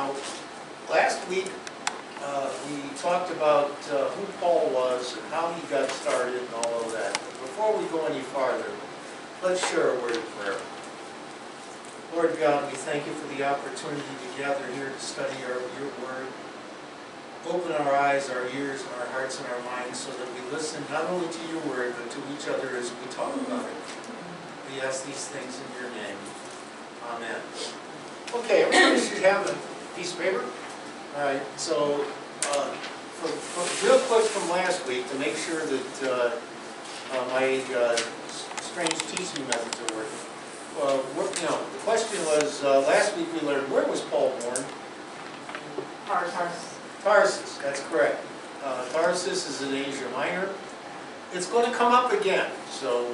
Now, last week we talked about who Paul was and how he got started and all of that. But before we go any farther, let's share a word of prayer. Lord God, we thank you for the opportunity to gather here to study your word. Open our eyes, our ears, our hearts, and our minds so that we listen not only to your word, but to each other as we talk about it. We ask these things in your name. Amen. Okay, everybody should have a piece of paper. All right, so real quick from last week to make sure that my strange teaching methods are working. The question was, last week we learned, where was Paul born? Tarsus. Tarsus, that's correct. Tarsus is in Asia Minor. It's going to come up again. So,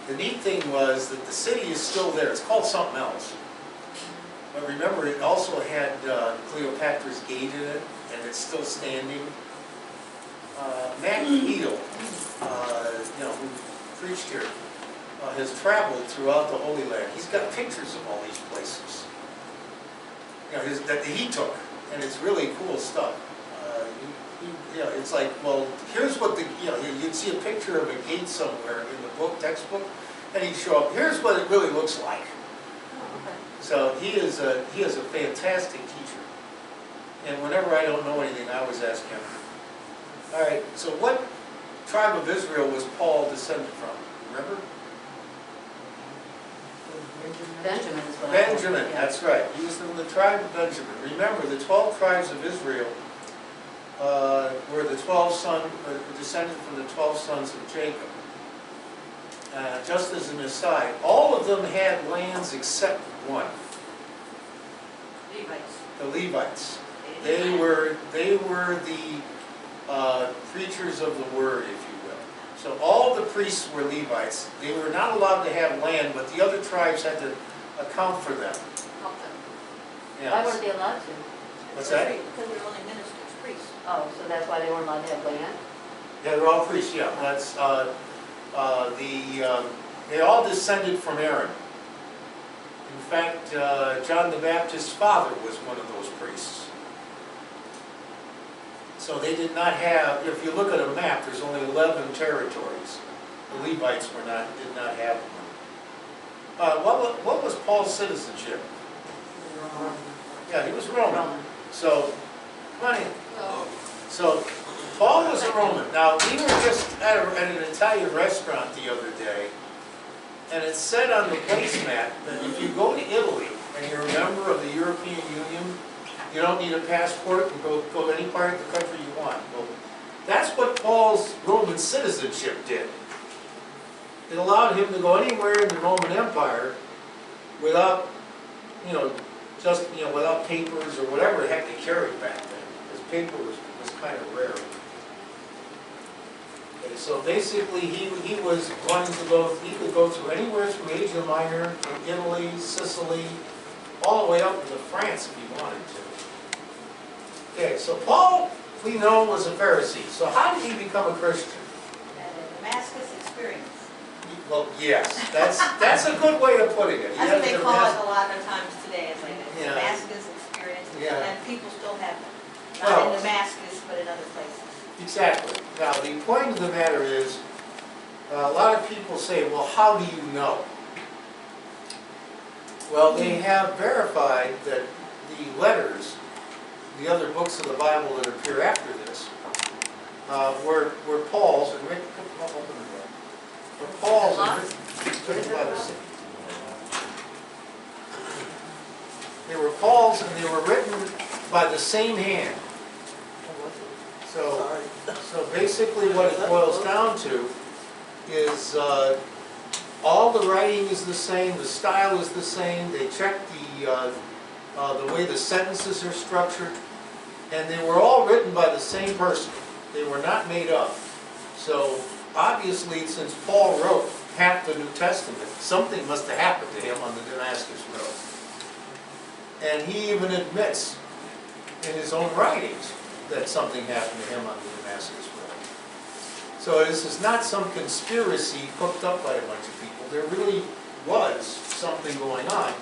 the neat thing was that the city is still there. It's called something else. But remember, it also had Cleopatra's Gate in it, and it's still standing. Matt Heedle, who preached here, has traveled throughout the Holy Land. He's got pictures of all these places, that he took, and it's really cool stuff. It's like, well, here's what you'd see a picture of a gate somewhere in the textbook, and he'd show up. Here's what it really looks like. So he is a fantastic teacher, and whenever I don't know anything, I always ask him. All right, so what tribe of Israel was Paul descended from? Remember? Benjamin is what Benjamin, that's right. He was from the tribe of Benjamin. Remember, the 12 tribes of Israel were descended from the 12 sons of Jacob. Just as an aside, all of them had lands except one. Levites. The Levites. They were the preachers of the word, if you will. So all the priests were Levites. They were not allowed to have land, but the other tribes had to account for them. Help them. Yes. Why weren't they allowed to? What's that? Because they're only ministers, priests. Oh, so that's why they weren't allowed to have land? Yeah, they're all priests, yeah. That's they all descended from Aaron. In fact, John the Baptist's father was one of those priests. So they did not have, if you look at a map, there's only 11 territories. The Levites did not have one. What was Paul's citizenship? Yeah, he was Roman. So, come on in. So, Paul was a Roman. Now, we were just at an Italian restaurant the other day, and it said on the placemat that if you go to Italy and you're a member of the European Union, you don't need a passport and go to any part of the country you want. Well, that's what Paul's Roman citizenship did. It allowed him to go anywhere in the Roman Empire without, without papers or whatever the heck they carried back then, because paper was kind of rare. Okay, so basically, he was wanting to go. He could go to anywhere from Asia Minor, from Italy, Sicily, all the way up to France if he wanted to. Okay, so Paul, we know, was a Pharisee. So how did he become a Christian? The Damascus experience. Well, yes, that's a good way of putting it. That's what they call it a lot of times today. It's like a Yeah. Damascus experience, Yeah. and people still have them. Not Well, in Damascus, but in other places. Exactly. Now, the point of the matter is, a lot of people say, well, how do you know? Well, they have verified that the letters, the other books of the Bible that appear after this, were Paul's, and Rick, come up, open the door. Were Paul's and letters. They were Paul's, and they were written by the same hand. So basically what it boils down to is all the writing is the same, the style is the same, they check the way the sentences are structured, and they were all written by the same person. They were not made up. So obviously, since Paul wrote half the New Testament, something must have happened to him on the Damascus Road. And he even admits in his own writings that something happened to him on the Damascus Road. So this is not some conspiracy cooked up by a bunch of people. There really was something going on.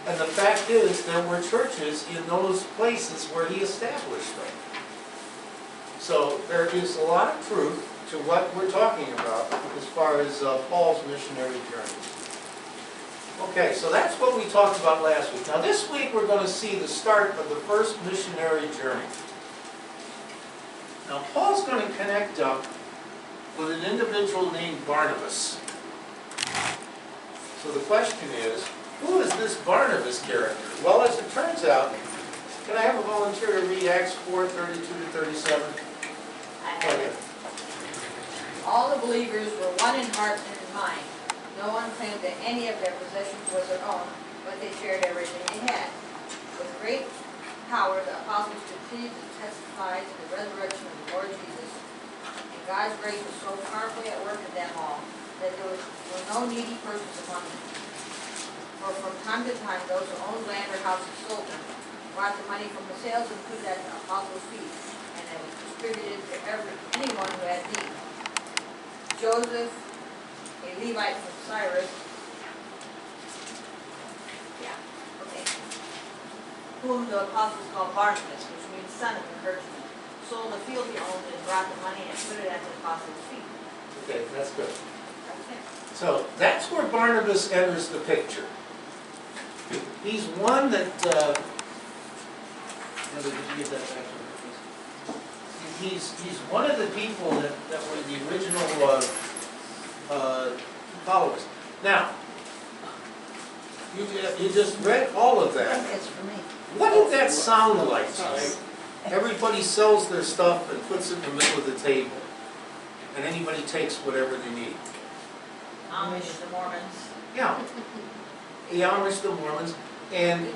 And the fact is, there were churches in those places where he established them. So there is a lot of truth to what we're talking about as far as Paul's missionary journey. Okay, so that's what we talked about last week. Now this week we're going to see the start of the first missionary journey. Now Paul's going to connect up with an individual named Barnabas. So the question is, who is this Barnabas character? Well, as it turns out, can I have a volunteer to read Acts 4:32 to 37? I have it. All the believers were one in heart and in mind. No one claimed that any of their possessions was their own, but they shared everything they had. With great power, the apostles continued to testify to the resurrection of the Lord Jesus, and God's grace was so powerfully at work in them all that there were no needy persons among them. For from time to time, those who owned land or houses sold them, brought the money from the sales and put it at the apostles' feet, and it was distributed to anyone who had need. Joseph, a Levite from Cyrus, whom the apostles called Barnabas, which means son of encouragement, sold a field he owned and brought the money and put it at the apostles' feet. Okay, that's good. That's it. So that's where Barnabas enters the picture. He's one that, Heather, did you give that back to me, please? He's one of the people that were the original followers. Now, you just read all of that. It's for me. What did that sound like to you? Everybody sells their stuff and puts it in the middle of the table, and anybody takes whatever they need. Amish, the Mormons. Yeah, the Amish, the Mormons, and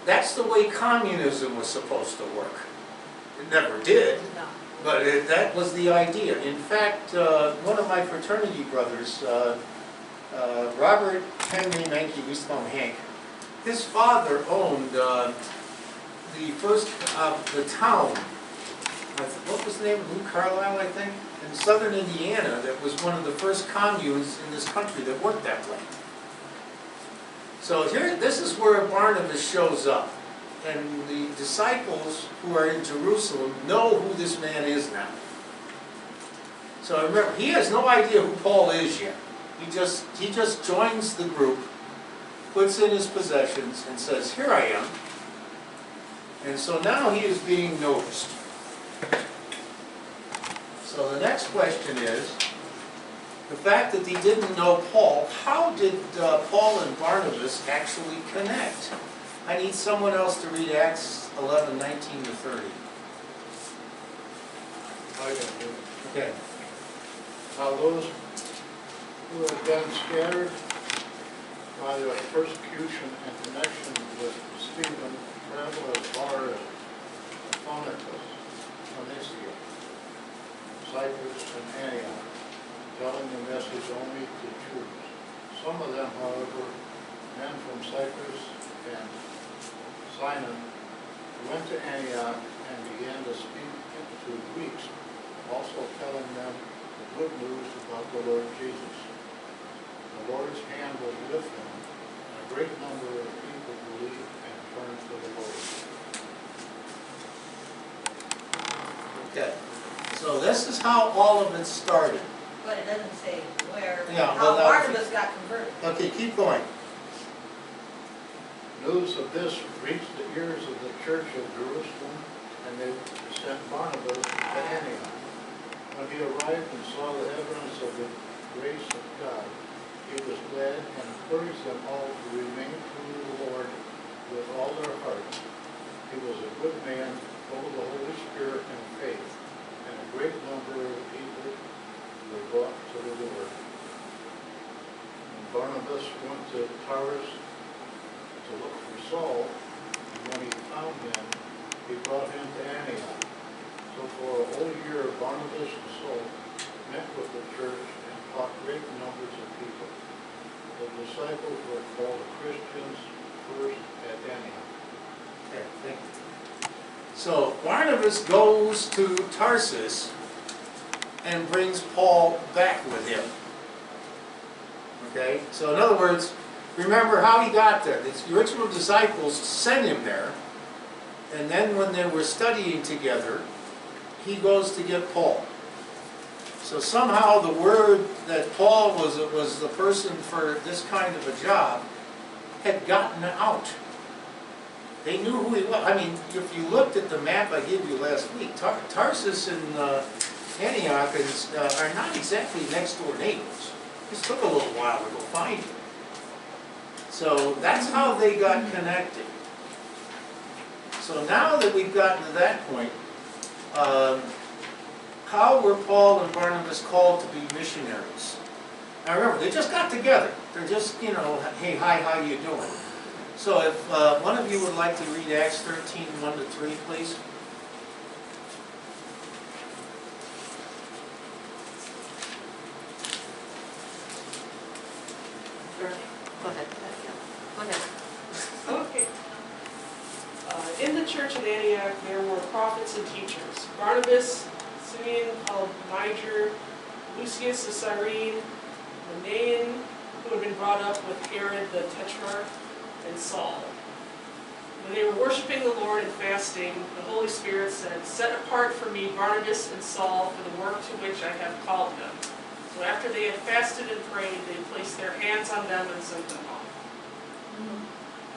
that's the way communism was supposed to work. It never did, No. but that was the idea. In fact, one of my fraternity brothers, Robert Henry Mankey, we used to call him Hank, his father owned the town, what was the name, New Carlisle, I think, in southern Indiana, that was one of the first communes in this country that worked that way. So here, this is where Barnabas shows up, and the disciples who are in Jerusalem know who this man is now. So remember, he has no idea who Paul is yet. He just joins the group, puts in his possessions, and says, "Here I am." And so now he is being noticed. So the next question is, the fact that he didn't know Paul, how did Paul and Barnabas actually connect? I need someone else to read Acts 11:19 to 30. I can do it. Okay. Now those who had been scattered by the persecution and connection with Stephen traveled as far as Phoenicia, Cyprus, and Antioch, telling the message only to Jews. Some of them, however, men from Cyprus and Sidon, went to Antioch and began to speak to Greeks, also telling them the good news about the Lord Jesus. The Lord's hand was with them, and a great number of people believed and turned to the Lord. Okay. So this is how all of it started. But it doesn't say where, Yeah, how well, that- Barnabas got converted. Okay, keep going. News of this reached the ears of the church of Jerusalem, and they sent Barnabas to Antioch. When he arrived and saw the evidence of the grace of God, he was glad and encouraged them all to remain true to the Lord with all their heart. He was a good man, full of the Holy Spirit and faith, and a great number of people were brought to the Lord. And Barnabas went to Tarsus to look for Saul, and when he found him, he brought him to Antioch. So for a whole year, Barnabas and Saul met with the church and taught great numbers of people. The disciples were called Christians first at Antioch. Okay, thank you. So Barnabas goes to Tarsus and brings Paul back with him. Okay, so in other words, remember how he got there. The original disciples sent him there, and then when they were studying together, he goes to get Paul. So somehow the word that Paul was the person for this kind of a job had gotten out. They knew who he was. I mean, if you looked at the map I gave you last week, Tarsus and Antioch are not exactly next door neighbors. It took a little while to go find him. So that's how they got connected. So now that we've gotten to that point, how were Paul and Barnabas called to be missionaries? Now remember, they just got together. They're just, you know, hey, hi, how you doing? So if one of you would like to read Acts 13, 1-3, please. Go ahead. Go ahead. Okay. In the church at Antioch, there were prophets and teachers. Barnabas, Simeon called Niger, Lucius the Cyrene, Manaen, who had been brought up with Herod the Tetrarch, and Saul. When they were worshiping the Lord and fasting, the Holy Spirit said, "Set apart for me Barnabas and Saul for the work to which I have called them." So after they had fasted and prayed, they placed their hands on them and sent them off.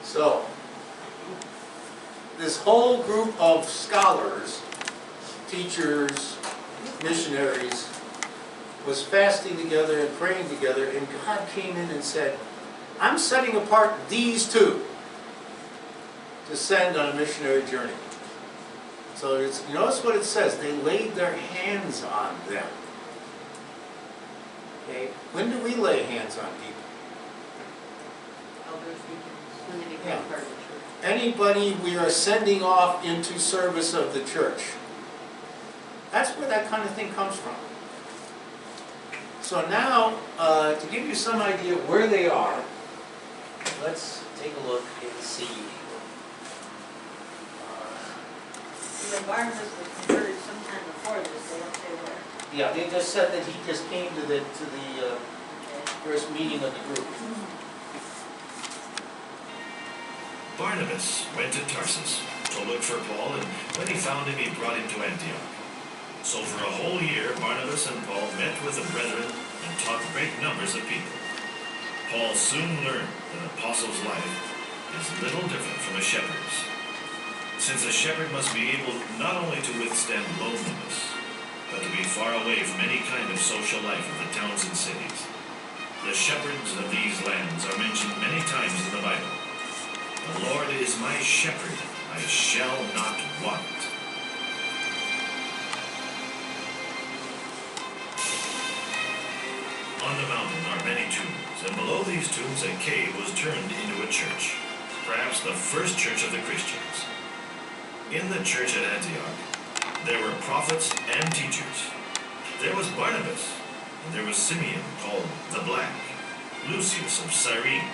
So, this whole group of scholars, teachers, missionaries, was fasting together and praying together, and God came in and said, I'm setting apart these two to send on a missionary journey. So you notice what it says, they laid their hands on them. Okay, when do we lay hands on people? Elders, deacons, when they become Yeah. part of the church. Anybody we are sending off into service of the church. That's where that kind of thing comes from. So now, to give you some idea of where they are, let's take a look and see. When Barnabas was converted sometime before this, they don't say where. Yeah, they just said that he just came to the first meeting of the group. Barnabas went to Tarsus to look for Paul, and when he found him, he brought him to Antioch. So for a whole year, Barnabas and Paul met with the brethren and taught great numbers of people. Paul soon learned that an apostle's life is little different from a shepherd's, since a shepherd must be able not only to withstand loneliness, but to be far away from any kind of social life of the towns and cities. The shepherds of these lands are mentioned many times in the Bible. The Lord is my shepherd, I shall not want. On the mountain are many tombs, and below these tombs a cave was turned into a church, perhaps the first church of the Christians. In the church at Antioch, there were prophets and teachers. There was Barnabas, and there was Simeon, called the Black, Lucius of Cyrene,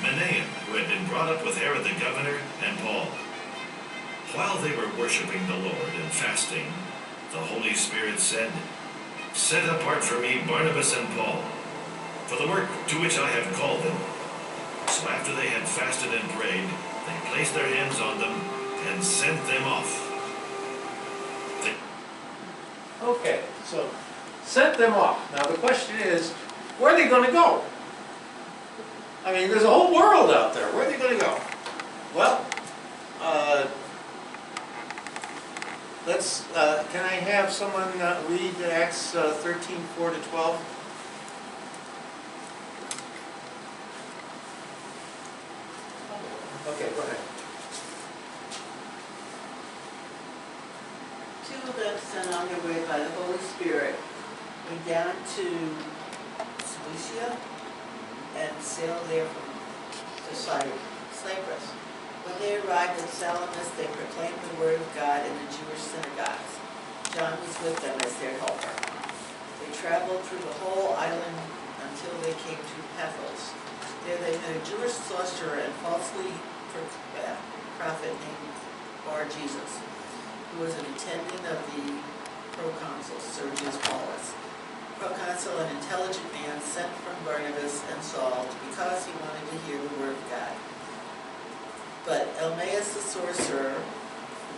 Manaen, who had been brought up with Herod the governor, and Paul. While they were worshiping the Lord and fasting, the Holy Spirit said, "Set apart for me Barnabas and Paul, for the work to which I have called them." So after they had fasted and prayed, they placed their hands on them and sent them off. Okay, so sent them off. Now the question is, where are they going to go? I mean, there's a whole world out there. Where are they going to go? Well, can I have someone read Acts 13, 4-12? Okay, go ahead. Two of them sent on their way by the Holy Spirit went down to Seleucia and sailed there to Cyprus. When they arrived in Salamis, they proclaimed the word of God in the Jewish synagogues. John was with them as their helper. They traveled through the whole island until they came to Paphos. There they met a Jewish sorcerer and falsely prophet named Bar-Jesus, who was an attendant of the proconsul Sergius Paulus. proconsul, an intelligent man sent from Barnabas and Saul because he wanted to hear the word of God. But Elmaeus the sorcerer,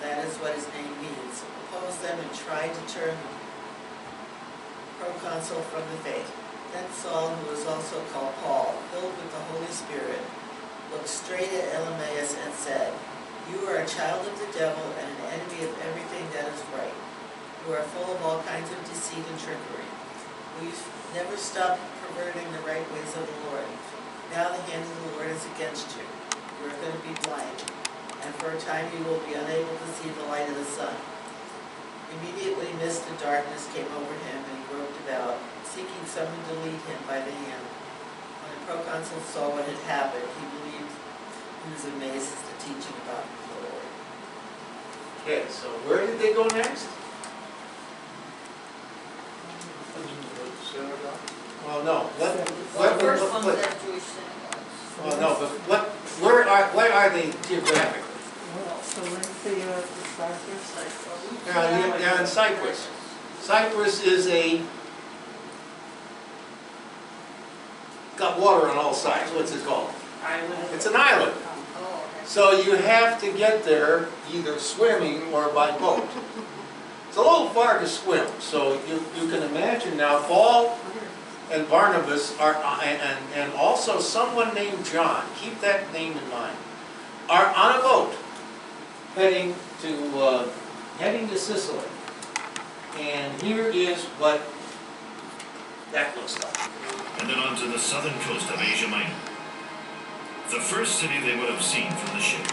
that is what his name means, opposed them and tried to turn the proconsul from the faith. Then Saul, who was also called Paul, filled with the Holy Spirit, looked straight at Elmaeus and said, "You are a child of the devil and an enemy of everything that is right. You are full of all kinds of deceit and trickery. Will you never stop perverting the right ways of the Lord? Now the hand of the Lord is against you. You are going to be blind, and for a time you will be unable to see the light of the sun." Immediately mist and darkness came over him, and he groped about, seeking someone to lead him by the hand. When the proconsul saw what had happened, he believed. He was amazed at the teaching about the Lord. Okay, so where did they go next? Synagogue? Well, no, Well, the first one was at Jewish synagogues. well, no, but where are they geographically? So where's the Cyprus? Down in Cyprus. Cyprus is got water on all sides. What's it called? It's an island. Oh, okay. So you have to get there either swimming or by boat. It's a little far to swim, so you can imagine now Paul and Barnabas are, and also someone named John, keep that name in mind, are on a boat heading to Sicily. And here is what that looks like. And then on to the southern coast of Asia Minor. The first city they would have seen from the ship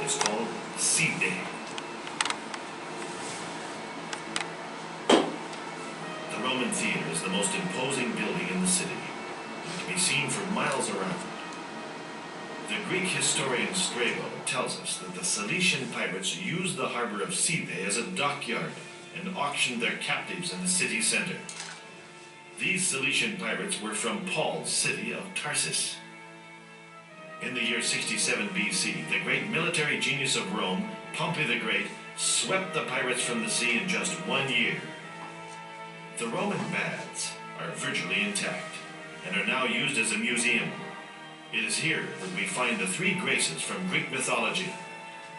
is called Sidde. The Roman theater is the most imposing building in the city. It can be seen for miles around. The Greek historian Strabo tells us that the Cilician pirates used the harbor of Sidde as a dockyard and auctioned their captives in the city center. These Cilician pirates were from Paul's city of Tarsus. In the year 67 BC, the great military genius of Rome, Pompey the Great, swept the pirates from the sea in just 1 year. The Roman baths are virtually intact and are now used as a museum. It is here that we find the three graces from Greek mythology.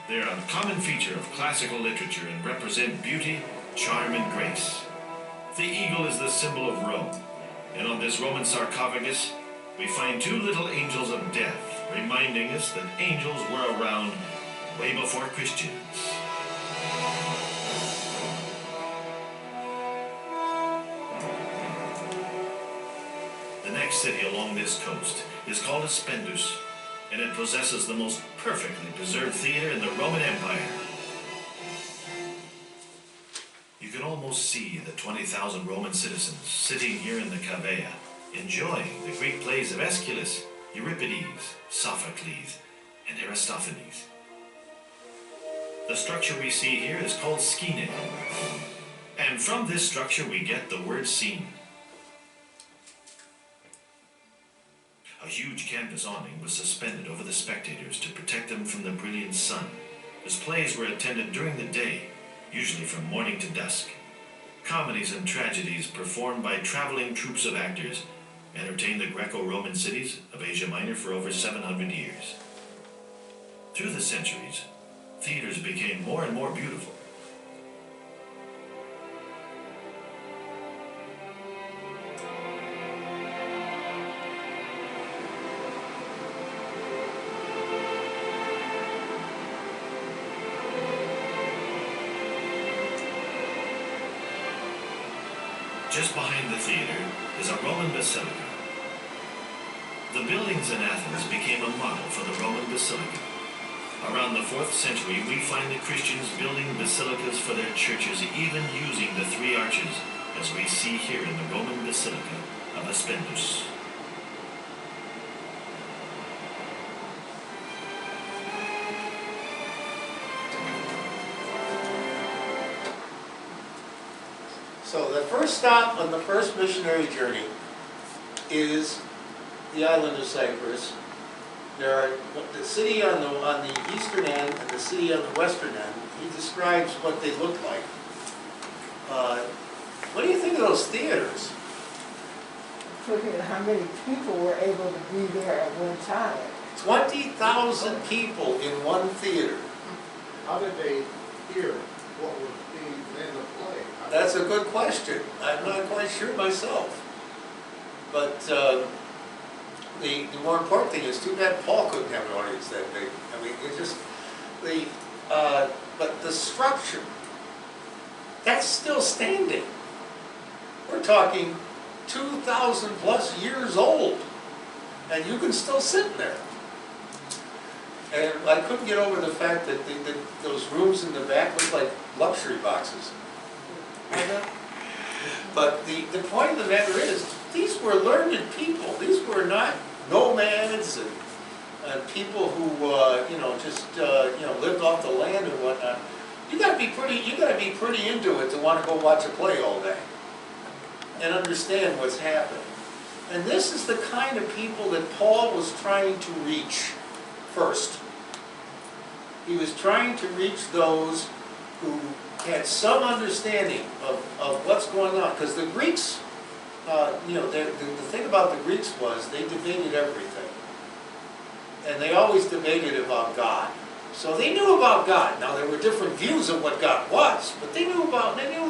They are a common feature of classical literature and represent beauty, charm, and grace. The eagle is the symbol of Rome, and on this Roman sarcophagus, we find two little angels of death, reminding us that angels were around way before Christians. The next city along this coast is called Aspendus, and it possesses the most perfectly preserved theater in the Roman Empire. You can almost see the 20,000 Roman citizens sitting here in the Cavea, enjoying the Greek plays of Aeschylus, Euripides, Sophocles, and Aristophanes. The structure we see here is called skene, and from this structure we get the word scene. A huge canvas awning was suspended over the spectators to protect them from the brilliant sun, as plays were attended during the day, usually from morning to dusk. Comedies and tragedies performed by traveling troupes of actors entertained the Greco-Roman cities of Asia Minor for over 700 years. Through the centuries, theaters became more and more beautiful. Just behind the theater is a Roman basilica. The buildings in Athens became a model for the Roman basilica. Around the 4th century, we find the Christians building basilicas for their churches, even using the 3 arches, as we see here in the Roman basilica of Aspendus. So the first stop on the first missionary journey is the island of Cyprus. There are the city on the eastern end and the city on the western end. He describes what they look like. What do you think of those theaters? put in how many people were able to be there at one time. 20,000 people in one theater. How did they hear what was being in the play? That's a good question. I'm not quite sure myself. But the more important thing is, too bad Paul couldn't have an audience that big. I mean, it's just, but the structure, that's still standing. We're talking 2,000 plus years old, and you can still sit in there. And I couldn't get over the fact that those rooms in the back look like luxury boxes. But the point of the matter is, these were learned people. These were not nomads and people who just lived off the land and whatnot. You got to be pretty into it to want to go watch a play all day and understand what's happening. And this is the kind of people that Paul was trying to reach first. He was trying to reach those who had some understanding of what's going on. Because the Greeks, the thing about the Greeks was they debated everything. And they always debated about God. So they knew about God. Now there were different views of what God was, but they knew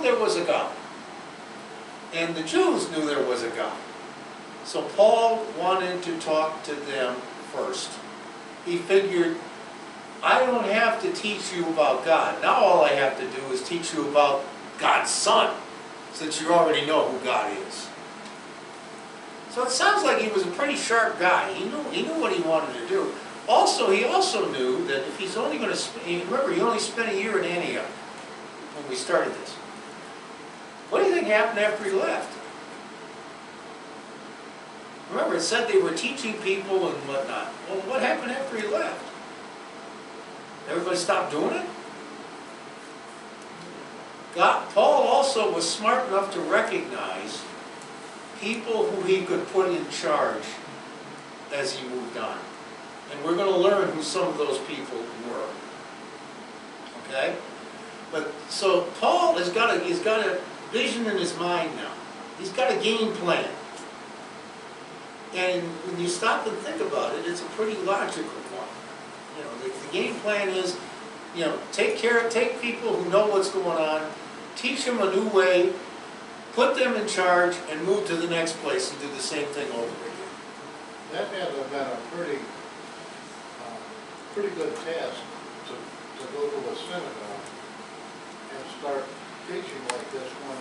there was a God. And the Jews knew there was a God. So Paul wanted to talk to them first. He figured, I don't have to teach you about God. Now all I have to do is teach you about God's Son, since you already know who God is. So it sounds like he was a pretty sharp guy. He knew what he wanted to do. He also knew that if he's only going to remember, he only spent a year in Antioch when we started this. What do you think happened after he left? Remember, it said they were teaching people and whatnot. Well, what happened after he left? Everybody stopped doing it? Paul also was smart enough to recognize people who he could put in charge as he moved on. And we're going to learn who some of those people were. Okay? But so Paul has got a vision in his mind now. He's got a game plan. And when you stop and think about it, it's a pretty logical one. The game plan is, take people who know what's going on, teach them a new way, put them in charge, and move to the next place and do the same thing over again. That had to have been a pretty good task to go to a synagogue and start teaching like this when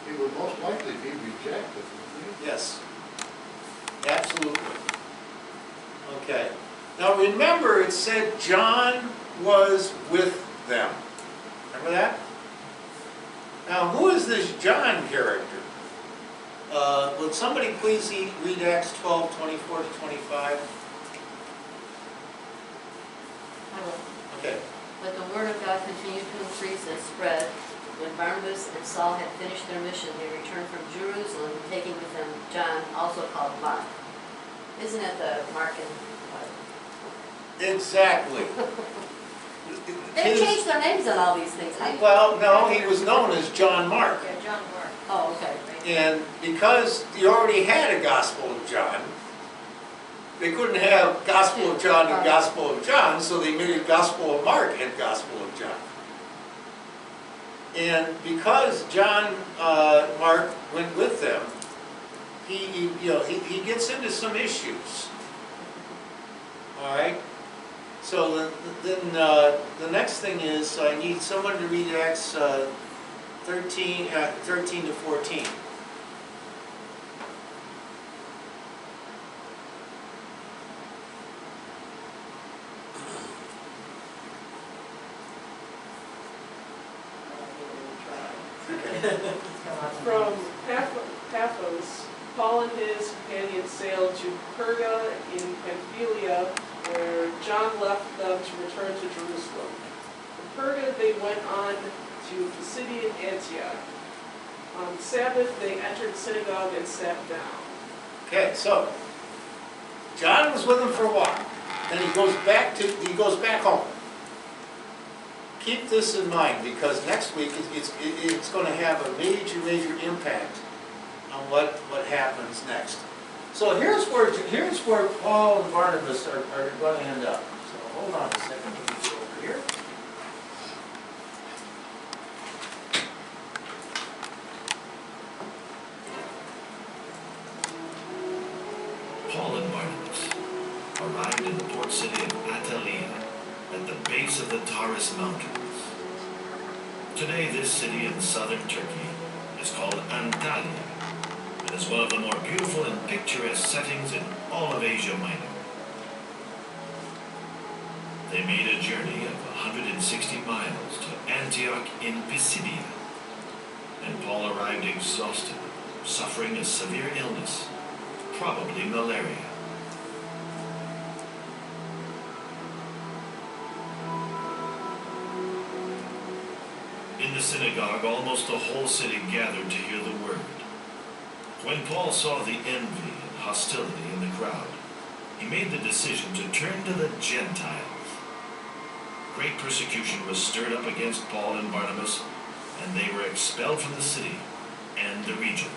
he would most likely be rejected. Yes, absolutely. Okay. Now remember, it said John was with them. Remember that? Now, who is this John character? Would somebody please read Acts 12, 24 to 25? I will. Okay. But the word of God continued to increase and spread. When Barnabas and Saul had finished their mission, they returned from Jerusalem, taking with them John, also called Mark. Isn't it the Mark and Exactly. They changed their names on all these things, huh? Well, no, he was known as John Mark. Yeah, John Mark. Oh, okay. And because you already had a Gospel of John, they couldn't have Gospel of John and Gospel of John, so they made it Gospel of Mark and Gospel of John. And because John Mark went with them, he gets into some issues. All right. So then the next thing is I need someone to read Acts 13 to 14. From Paphos, Paul and his companions sailed to Perga in Pamphylia, where John left them to return to Jerusalem. From Perga they went on to Pisidian Antioch. On Sabbath they entered the synagogue and sat down. Okay, so John was with them for a while. Then he goes back home. Keep this in mind because next week it's going to have a major impact on what happens next. So here's where Paul and Barnabas are going to end up. So hold on a second, let me go over here. Paul and Barnabas arrived in the port city of Attalia at the base of the Taurus Mountains. Today, this city in southern Turkey is called Antalya and is one of the more beautiful and picturesque settings in all of Asia Minor. They made a journey of 160 miles to Antioch in Pisidia, and Paul arrived exhausted, suffering a severe illness, probably malaria. In the synagogue, almost the whole city gathered to hear the word. When Paul saw the envy and hostility in the crowd, he made the decision to turn to the Gentiles. Great persecution was stirred up against Paul and Barnabas, and they were expelled from the city and the region.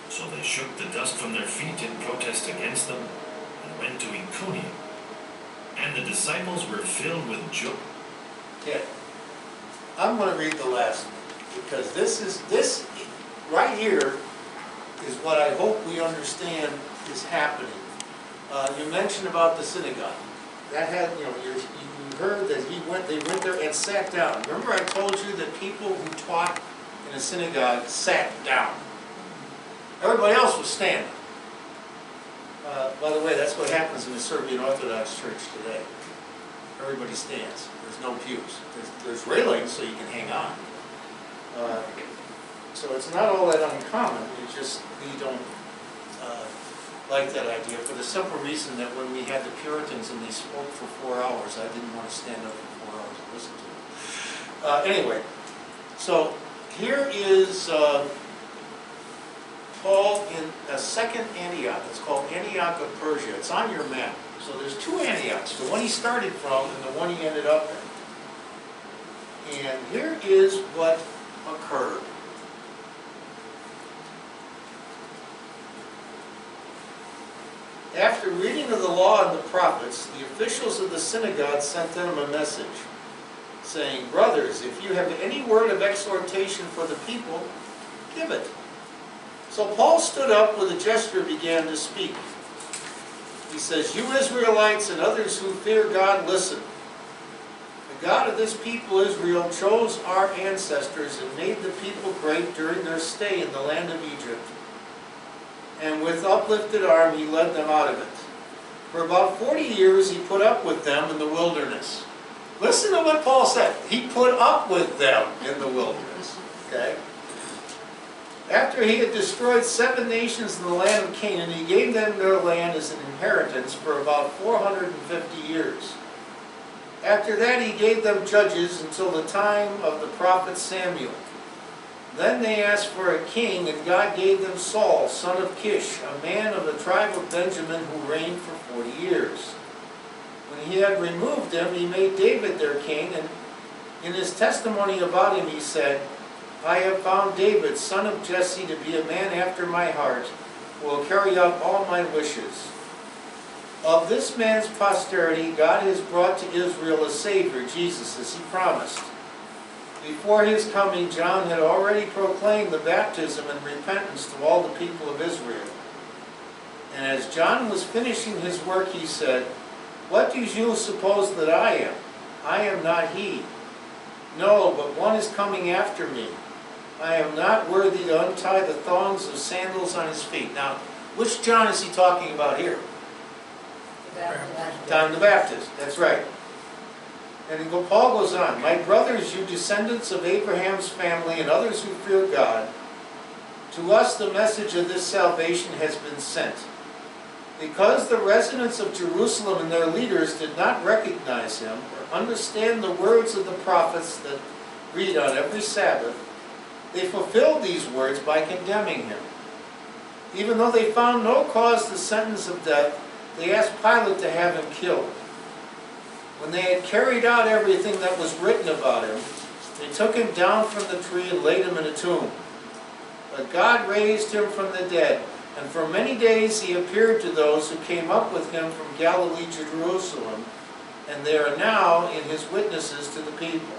So they shook the dust from their feet in protest against them and went to Iconium. And the disciples were filled with joy. Okay. I'm going to read the last one, because this right here is what I hope we understand is happening. You mentioned about the synagogue. That had, you heard that they went there and sat down. Remember I told you that people who taught in a synagogue sat down. Everybody else was standing. By the way, that's what happens in the Serbian Orthodox Church today. Everybody stands. There's no pews. There's railings so you can hang on. So it's not all that uncommon. It's just we don't like that idea for the simple reason that when we had the Puritans and they spoke for 4 hours, I didn't want to stand up for 4 hours and listen to them. Anyway, so here is Paul in a second Antioch. It's called Antioch of Persia. It's on your map. So there's two Antiochs, the one he started from and the one he ended up in. And here is what occurred. After reading of the law and the prophets, the officials of the synagogue sent them a message, saying, "Brothers, if you have any word of exhortation for the people, give it." So Paul stood up with a gesture and began to speak. He says, "You Israelites and others who fear God, listen. The God of this people Israel chose our ancestors and made the people great during their stay in the land of Egypt. And with uplifted arm he led them out of it. For about 40 years he put up with them in the wilderness." Listen to what Paul said. He put up with them in the wilderness. Okay? After he had destroyed 7 nations in the land of Canaan, he gave them their land as an inheritance for about 450 years. After that he gave them judges until the time of the prophet Samuel. Then they asked for a king, and God gave them Saul, son of Kish, a man of the tribe of Benjamin who reigned for 40 years. When he had removed him, he made David their king, and in his testimony about him he said, "I have found David, son of Jesse, to be a man after my heart, who will carry out all my wishes. Of this man's posterity, God has brought to Israel a Savior, Jesus, as he promised. Before his coming, John had already proclaimed the baptism and repentance to all the people of Israel. And as John was finishing his work, he said, 'What do you suppose that I am? I am not he. No, but one is coming after me. I am not worthy to untie the thongs of sandals on his feet.'" Now, which John is he talking about here? John the Baptist, that's right. And Paul goes on, "My brothers, you descendants of Abraham's family and others who fear God, to us the message of this salvation has been sent. Because the residents of Jerusalem and their leaders did not recognize him or understand the words of the prophets that read on every Sabbath, they fulfilled these words by condemning him. Even though they found no cause to sentence of death, they asked Pilate to have him killed. When they had carried out everything that was written about him, they took him down from the tree and laid him in a tomb. But God raised him from the dead, and for many days he appeared to those who came up with him from Galilee to Jerusalem, and they are now in his witnesses to the people.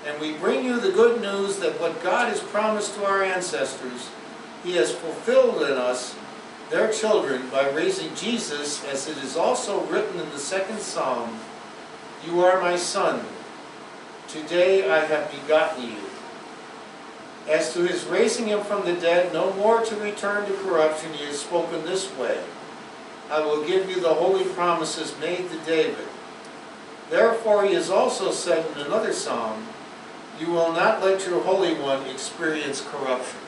And we bring you the good news that what God has promised to our ancestors, he has fulfilled in us, their children, by raising Jesus, as it is also written in the 2nd Psalm, "You are my son, today I have begotten you." As to his raising him from the dead, no more to return to corruption, he has spoken this way, "I will give you the holy promises made to David." Therefore he has also said in another psalm, "You will not let your Holy One experience corruption."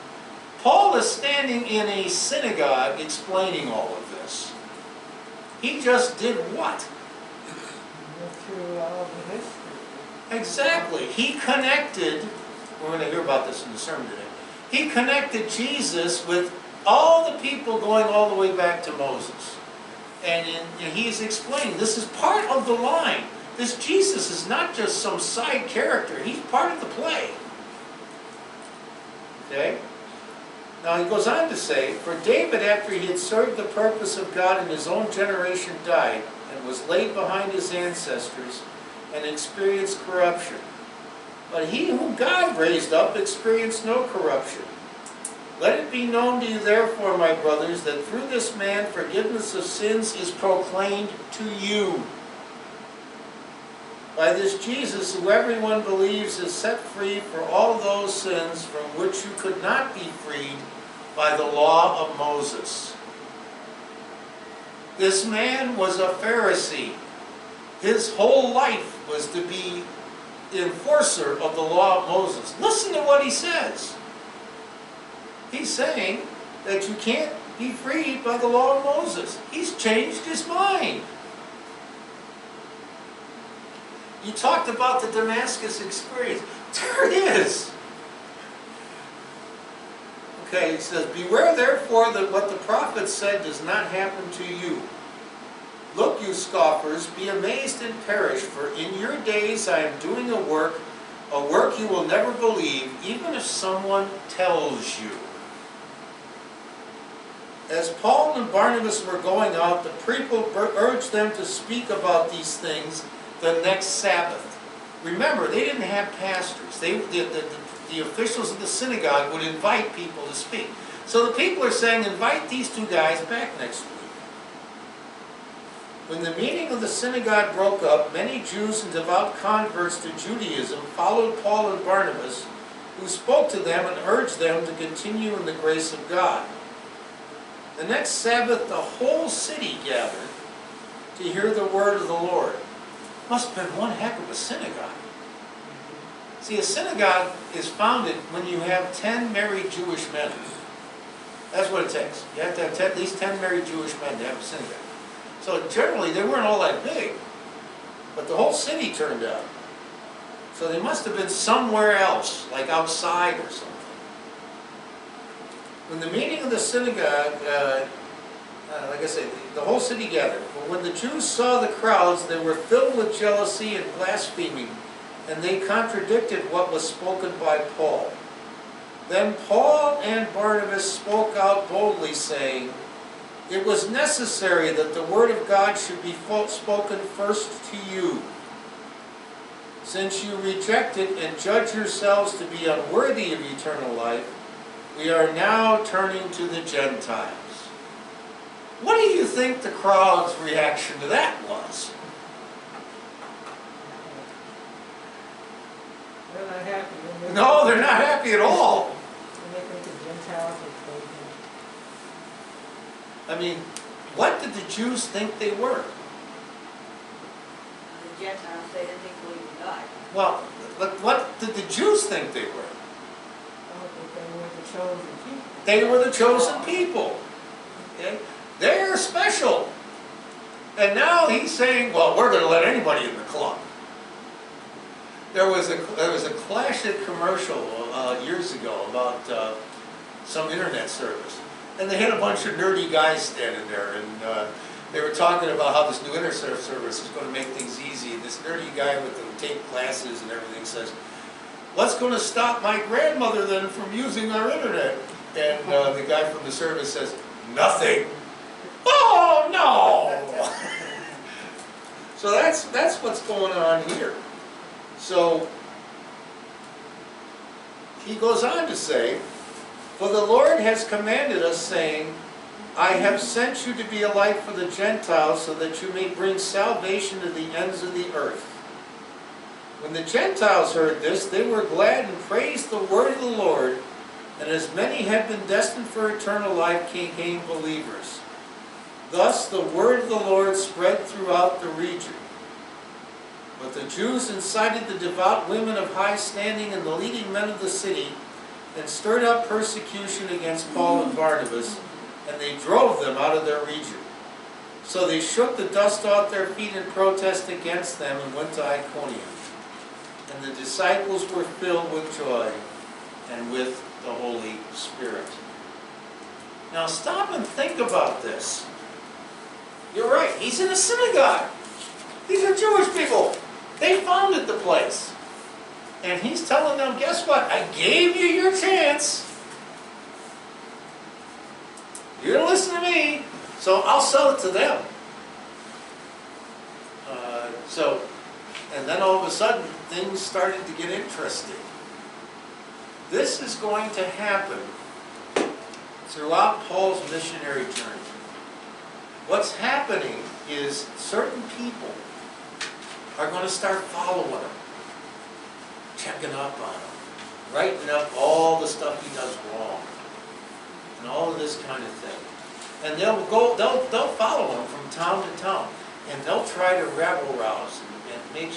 Paul is standing in a synagogue explaining all of this. He just did what? Through all the history. Exactly. He connected, we're going to hear about this in the sermon today, he connected Jesus with all the people going all the way back to Moses. And he's explaining, this is part of the line. This Jesus is not just some side character, he's part of the play. Okay? Now he goes on to say, "For David, after he had served the purpose of God in his own generation, died, and was laid behind his ancestors, and experienced corruption. But he whom God raised up experienced no corruption. Let it be known to you therefore, my brothers, that through this man forgiveness of sins is proclaimed to you. By this Jesus, who everyone believes, is set free for all those sins from which you could not be freed by the law of Moses." This man was a Pharisee. His whole life was to be the enforcer of the law of Moses. Listen to what he says. He's saying that you can't be freed by the law of Moses. He's changed his mind. You talked about the Damascus experience. There it is. Okay, he says, "Beware therefore that what the prophet said does not happen to you. Look, you scoffers, be amazed and perish, for in your days I am doing a work you will never believe, even if someone tells you." As Paul and Barnabas were going out, the people urged them to speak about these things the next Sabbath. Remember, they didn't have pastors. The officials of the synagogue would invite people to speak. So the people are saying, invite these two guys back next week. When the meeting of the synagogue broke up, many Jews and devout converts to Judaism followed Paul and Barnabas, who spoke to them and urged them to continue in the grace of God. The next Sabbath, the whole city gathered to hear the word of the Lord. Must have been one heck of a synagogue. See, a synagogue is founded when you have 10 married Jewish men. That's what it takes. You have to have at least 10 married Jewish men to have a synagogue. So generally, they weren't all that big. But the whole city turned out. So they must have been somewhere else, like outside or something. When the meeting of the synagogue, like I said, the whole city gathered. But when the Jews saw the crowds, they were filled with jealousy and blaspheming, and they contradicted what was spoken by Paul. Then Paul and Barnabas spoke out boldly, saying, "It was necessary that the word of God should be spoken first to you. Since you reject it and judge yourselves to be unworthy of eternal life, we are now turning to the Gentiles." What do you think the crowd's reaction to that was? They're not happy. No, they're not happy at all. And they think the Gentiles are crazy. I mean, what did the Jews think they were? The Gentiles, they didn't think believe in God. Well, what did the Jews think they were? I don't think they were the chosen people. They were the chosen people. Okay? They're special. And now he's saying, well, we're going to let anybody in the club. There was a classic commercial years ago about some internet service. And they had a bunch of nerdy guys standing there, and they were talking about how this new internet service is going to make things easy. And this nerdy guy with the taped glasses and everything says, what's going to stop my grandmother then from using our internet? And the guy from the service says, nothing. Oh, no! So that's what's going on here. So he goes on to say, for the Lord has commanded us, saying, I have sent you to be a light for the Gentiles, so that you may bring salvation to the ends of the earth. When the Gentiles heard this, they were glad and praised the word of the Lord, and as many had been destined for eternal life became believers. Thus the word of the Lord spread throughout the region. But the Jews incited the devout women of high standing and the leading men of the city, and stirred up persecution against Paul and Barnabas, and they drove them out of their region. So they shook the dust off their feet in protest against them and went to Iconium. And the disciples were filled with joy and with the Holy Spirit. Now stop and think about this. You're right, he's in a synagogue. These are Jewish people. They founded the place. And he's telling them, guess what? I gave you your chance. You didn't listen to me, so I'll sell it to them. And then all of a sudden, things started to get interesting. This is going to happen throughout Paul's missionary journey. What's happening is certain people are going to start following him, checking up on him, writing up all the stuff he does wrong, and all of this kind of thing. And they'll follow him from town to town, and they'll try to rabble rouse and make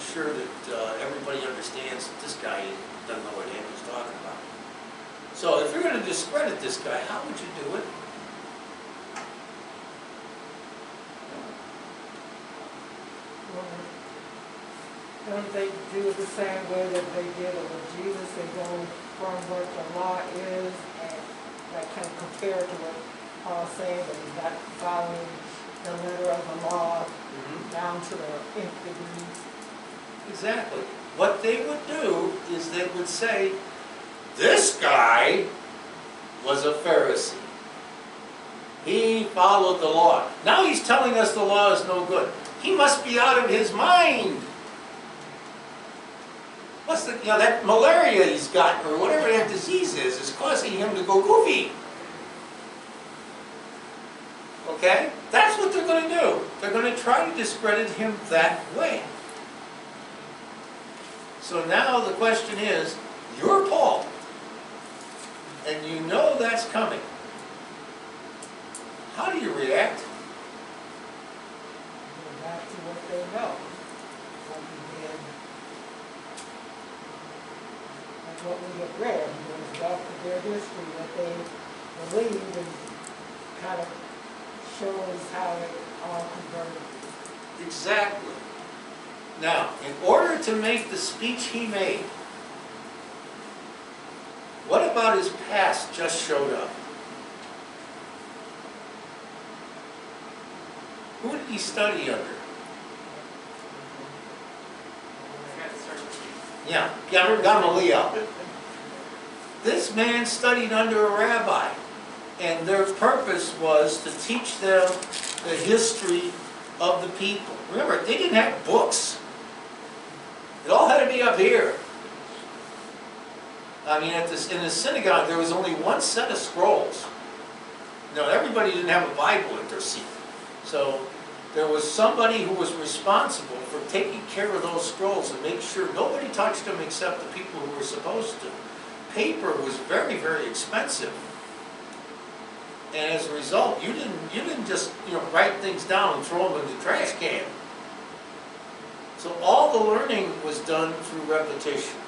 sure that everybody understands that this guy doesn't know what Andrew's talking about. So if you're going to discredit this guy, how would you do it? Don't they do it the same way that they did it with Jesus? They go from what the law is and that can compare to what Paul's saying, that he's not following the letter of the law down to the nth degree. Exactly. What they would do is they would say, this guy was a Pharisee. He followed the law. Now he's telling us the law is no good. He must be out of his mind. What's that malaria he's got, or whatever that disease is causing him to go goofy. Okay? That's what they're going to do. They're going to try to discredit him that way. So now the question is, you're Paul, and you know that's coming. How do you react? Go back to what they know. What we did, like what we have read, goes back to their history, what they believe, and kind of shows how it all converted. Exactly. Now, in order to make the speech he made, what about his past just showed up? Who did he study under? Yeah, Gamaliel. This man studied under a rabbi, and their purpose was to teach them the history of the people. Remember, they didn't have books. It all had to be up here. I mean, in the synagogue, there was only one set of scrolls. Now, everybody didn't have a Bible at their seat. So there was somebody who was responsible for taking care of those scrolls and make sure nobody touched them except the people who were supposed to. Paper was very, very expensive. And as a result, you didn't just write things down and throw them in the trash can. So all the learning was done through repetition.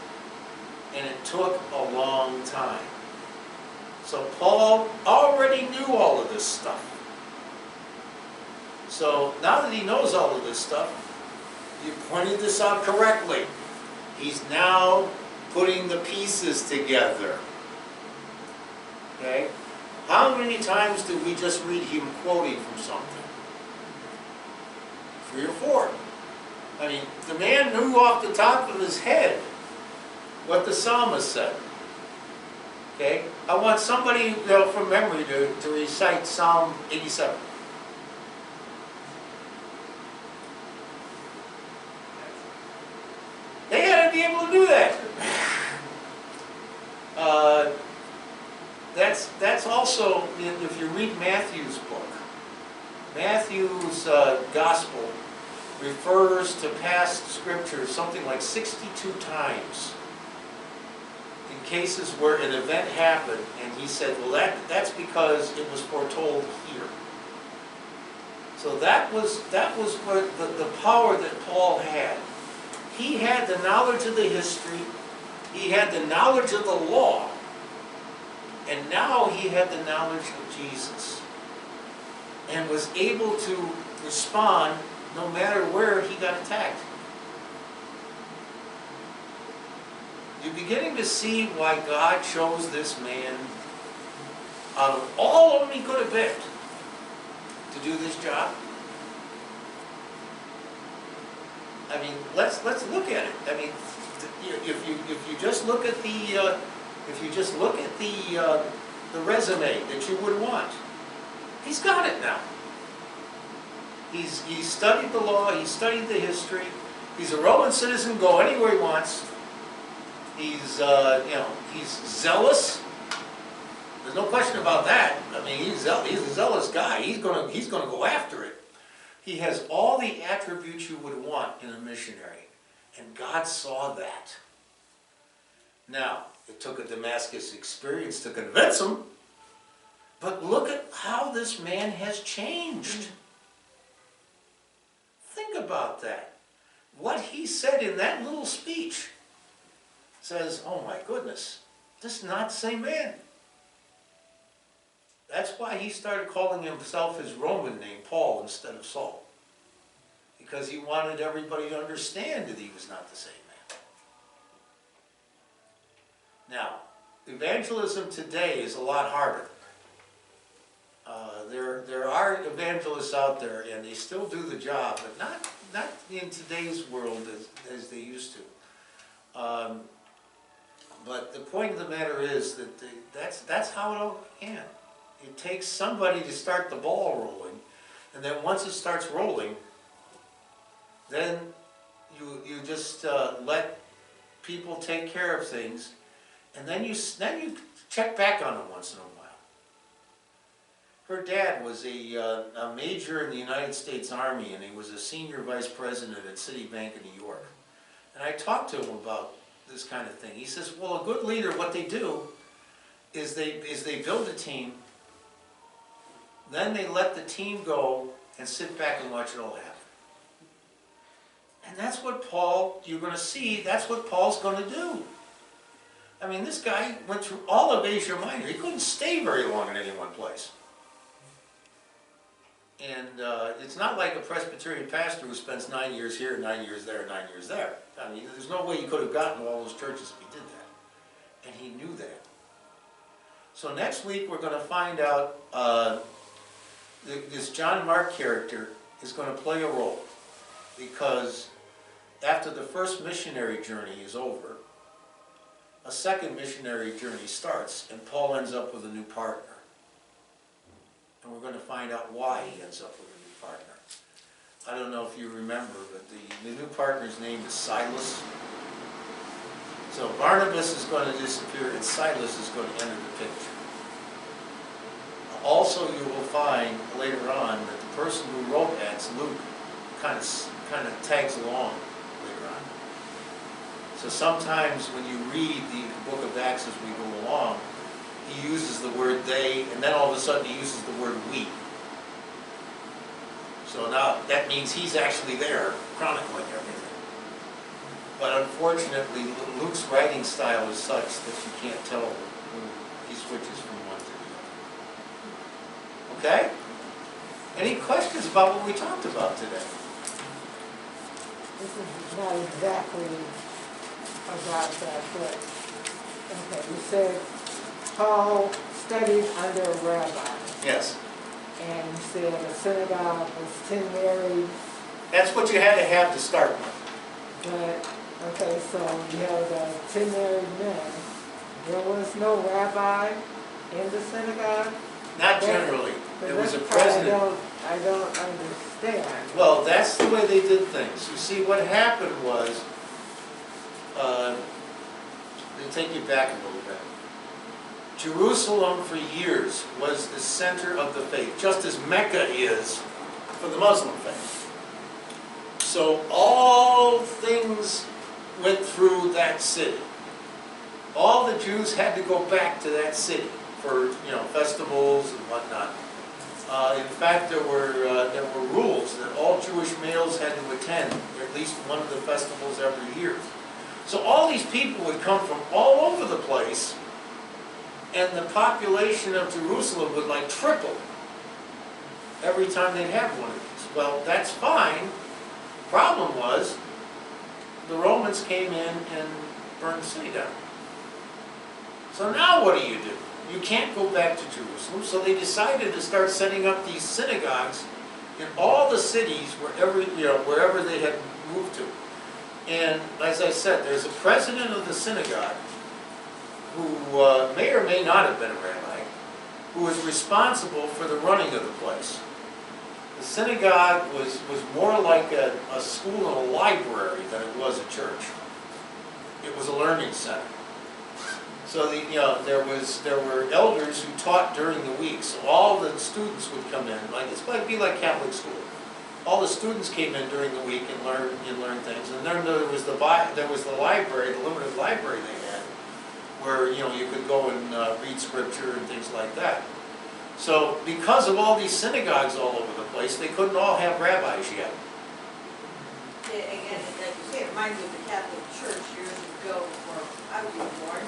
And it took a long time. So Paul already knew all of this stuff. So now that he knows all of this stuff, you pointed this out correctly. He's now putting the pieces together. Okay? How many times do we just read him quoting from something? 3 or 4. I mean, the man knew off the top of his head what the psalmist said. Okay? I want somebody, you know, from memory to recite Psalm 87. They had to be able to do that. That's also, if you read Matthew's book, Matthew's gospel refers to past scripture something like 62 times in cases where an event happened, and he said, well, that's because it was foretold here. So that was what the power that Paul had. He had the knowledge of the history, he had the knowledge of the law, and now he had the knowledge of Jesus, and was able to respond no matter where he got attacked. You're beginning to see why God chose this man, out of all of them he could have picked, to do this job. I mean, let's look at it. I mean, if you just look at the the resume that you would want, he's got it now. He's studied the law. He's studied the history. He's a Roman citizen. Go anywhere he wants. He's he's zealous. There's no question about that. I mean, he's a zealous guy. He's gonna go after it. He has all the attributes you would want in a missionary, and God saw that. Now, it took a Damascus experience to convince him, but look at how this man has changed. Think about that. What he said in that little speech says, oh my goodness, this is not the same man. That's why he started calling himself his Roman name, Paul, instead of Saul. Because he wanted everybody to understand that he was not the same man. Now, evangelism today is a lot harder. There are evangelists out there, and they still do the job, but not in today's world as they used to. But the point of the matter is that that's how it all began. It takes somebody to start the ball rolling, and then once it starts rolling, then you just let people take care of things, and then you check back on them once in a while. Her dad was a major in the United States Army, and he was a senior vice president at Citibank in New York. And I talked to him about this kind of thing. He says, well, a good leader, what they do is they build a team, then they let the team go and sit back and watch it all happen. And that's what Paul, you're going to see, that's what Paul's going to do. I mean, this guy went through all of Asia Minor. He couldn't stay very long in any one place. And it's not like a Presbyterian pastor who spends 9 years here, 9 years there, 9 years there. I mean, there's no way he could have gotten to all those churches if he did that. And he knew that. So next week we're going to find out this John Mark character is going to play a role, because after the first missionary journey is over, a second missionary journey starts, and Paul ends up with a new partner. And we're going to find out why he ends up with a new partner. I don't know if you remember, but the new partner's name is Silas. So Barnabas is going to disappear, and Silas is going to enter the picture. Also, you will find later on that the person who wrote Acts, Luke, kind of tags along later on. So sometimes when you read the book of Acts as we go along, he uses the word they, and then all of a sudden he uses the word we. So now that means he's actually there, chronicling everything. But unfortunately, Luke's writing style is such that you can't tell when he switches from one to the other. Okay? Any questions about what we talked about today? This is not exactly about that, but, okay, you said Paul studied under a rabbi, Yes. and you said a synagogue was 10 married, That's what you had to have to start with. but Okay, so you have the 10 married men. There was no rabbi in the synagogue? Not generally. But There was a that's the part president. I don't understand. Well, that's the way they did things. You see, what happened was, they take you back a little bit. Jerusalem for years was the center of the faith, just as Mecca is for the Muslim faith. So all things went through that city. All the Jews had to go back to that city for, festivals and whatnot. In fact, there were rules that all Jewish males had to attend at least one of the festivals every year. So all these people would come from all over the place, and the population of Jerusalem would like triple every time they'd have one of these. Well, that's fine. Problem was, the Romans came in and burned the city down. So now what do? You can't go back to Jerusalem, so they decided to start setting up these synagogues in all the cities wherever they had moved to. And as I said, there's a president of the synagogue who may or may not have been a rabbi, who was responsible for the running of the place. The synagogue was more like a school and a library than it was a church. It was a learning center. So there were elders who taught during the week. So all the students would come in, it'd be like Catholic school. All the students came in during the week and learned things. And then there was the library, the limited library they had, where you could go and read scripture and things like that. So because of all these synagogues all over the place, they couldn't all have rabbis yet. Again, like you say, it reminds me of the Catholic Church years ago, before I was even born.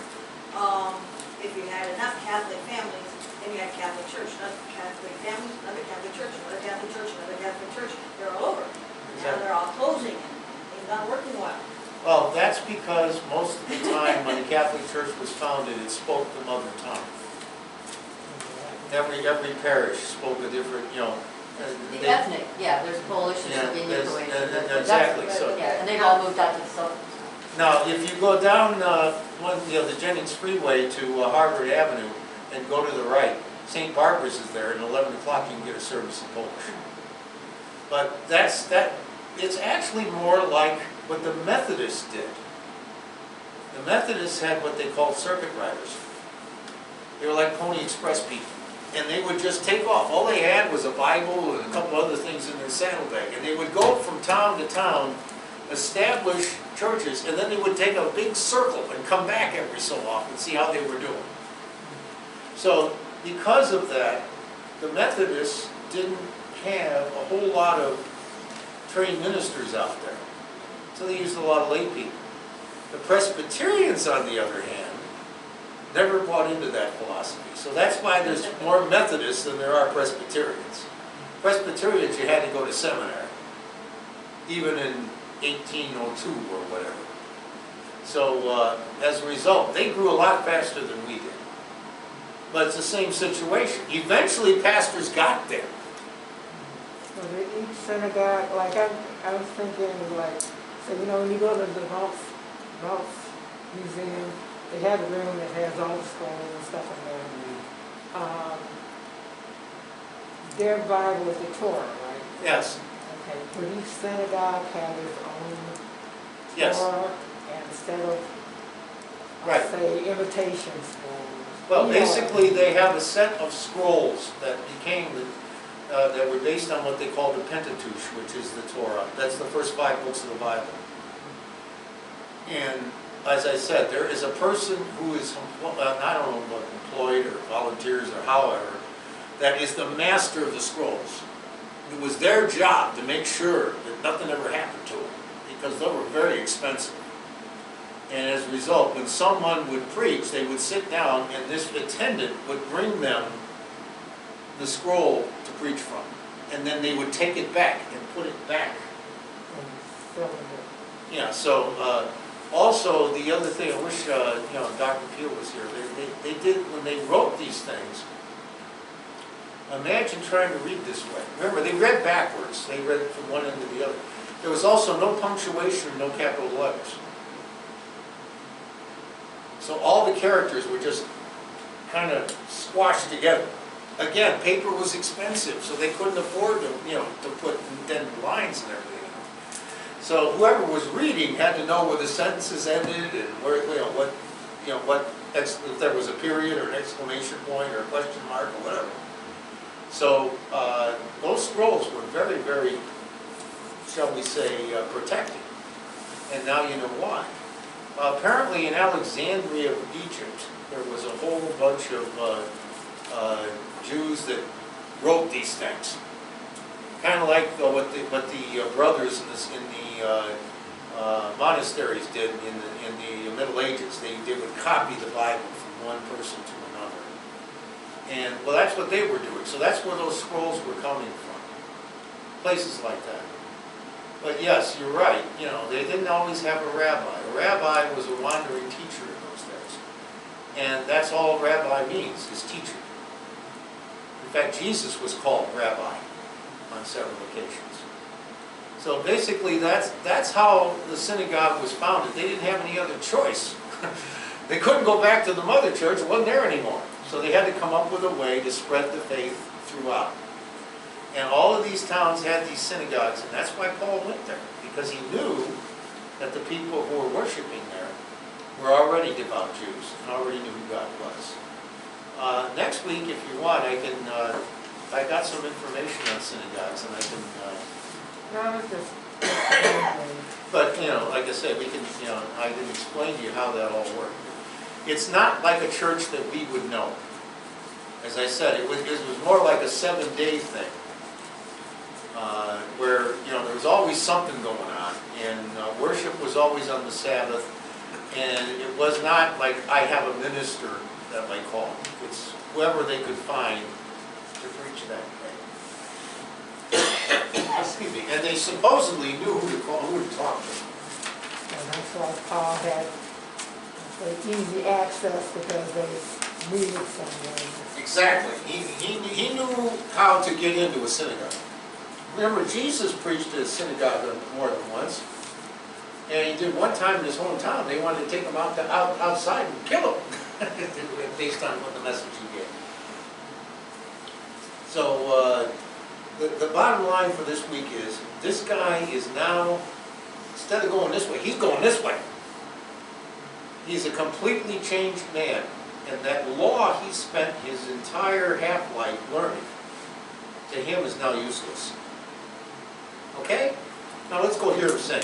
If you had enough Catholic families, then you had Catholic Church, another Catholic families, another Catholic Church, another Catholic Church, another Catholic Church. They're all over. Now they're all closing and not working well. Well, that's because most of the time when the Catholic Church was founded, it spoke the mother tongue. Every parish spoke a different, The ethnic, there's Polish, there's Slovenian, Croatian. Exactly. So Yeah, and they've all moved out to the south. now, if you go down the Jennings Freeway to Harvard Avenue and go to the right, St. Barbara's is there, and 11 o'clock you can get a service in Polish. But it's actually more like what the Methodists did. The Methodists had what they called circuit riders. They were like Pony Express people. And they would just take off. All they had was a Bible and a couple other things in their saddlebag. And they would go from town to town, establish churches, and then they would take a big circle and come back every so often and see how they were doing. So because of that, the Methodists didn't have a whole lot of trained ministers out there. So they used a lot of lay people. The Presbyterians, on the other hand, never bought into that philosophy. So that's why there's more Methodists than there are Presbyterians. Presbyterians, you had to go to seminary, even in 1802 or whatever. So as a result, they grew a lot faster than we did. But it's the same situation. Eventually, pastors got there. So each synagogue, like I was thinking, so when you go to the Vaults Museum, they have a room that has all the scrolls and stuff in there. Their Bible is the Torah, right? Yes. Okay, but each synagogue had its own Yes. Torah, and instead of, Right. say, imitation scrolls. Well, basically, they have a set of scrolls that that were based on what they call the Pentateuch, which is the Torah. That's the first 5 books of the Bible. And as I said, there is a person who is, I don't know what, employed or volunteers or however, that is the master of the scrolls. It was their job to make sure that nothing ever happened to them, because they were very expensive. And as a result, when someone would preach, they would sit down and this attendant would bring them the scroll to preach from. And then they would take it back and put it back. Yeah, so also the other thing, I wish Dr. Peel was here. They did, when they wrote these things, imagine trying to read this way. Remember, they read backwards. They read from one end to the other. There was also no punctuation, no capital letters. So all the characters were just kind of squashed together. Again, paper was expensive, so they couldn't afford to, to put indented lines and everything. So whoever was reading had to know where the sentences ended and where, if there was a period or an exclamation point or a question mark or whatever. So those scrolls were very, very, shall we say, protected. And now you know why. Apparently in Alexandria of Egypt, there was a whole bunch of Jews that wrote these things. Kind of like what the brothers in the monasteries did in the Middle Ages. They would copy the Bible from one person to another. And, well, that's what they were doing. So that's where those scrolls were coming from. Places like that. But yes, you're right. They didn't always have a rabbi. A rabbi was a wandering teacher in those days. And that's all a rabbi means, is teacher. In fact, Jesus was called rabbi on several occasions. So basically, that's how the synagogue was founded. They didn't have any other choice. They couldn't go back to the mother church. It wasn't there anymore. So they had to come up with a way to spread the faith throughout. And all of these towns had these synagogues, and that's why Paul went there, because he knew that the people who were worshiping there were already devout Jews and already knew who God was. Next week, if you want, I got some information on synagogues, and I can. No, it's just. But like I said, we can. I can explain to you how that all worked. It's not like a church that we would know. As I said, it was more like a 7-day thing. Where there was always something going on, and worship was always on the Sabbath, and it was not like I have a minister that I call. It's whoever they could find to preach that day. Excuse me. And they supposedly knew who to talk to. And that's why Paul had easy access, because they needed someone. Exactly. He knew how to get into a synagogue. Remember, Jesus preached at a synagogue more than once. And he did one time in his hometown. They wanted to take him outside and kill him based on what the message he gave. So the bottom line for this week is, this guy is now, instead of going this way, he's going this way. He's a completely changed man. And that law he spent his entire half-life learning, to him is now useless. Okay? Now let's go hear him sing.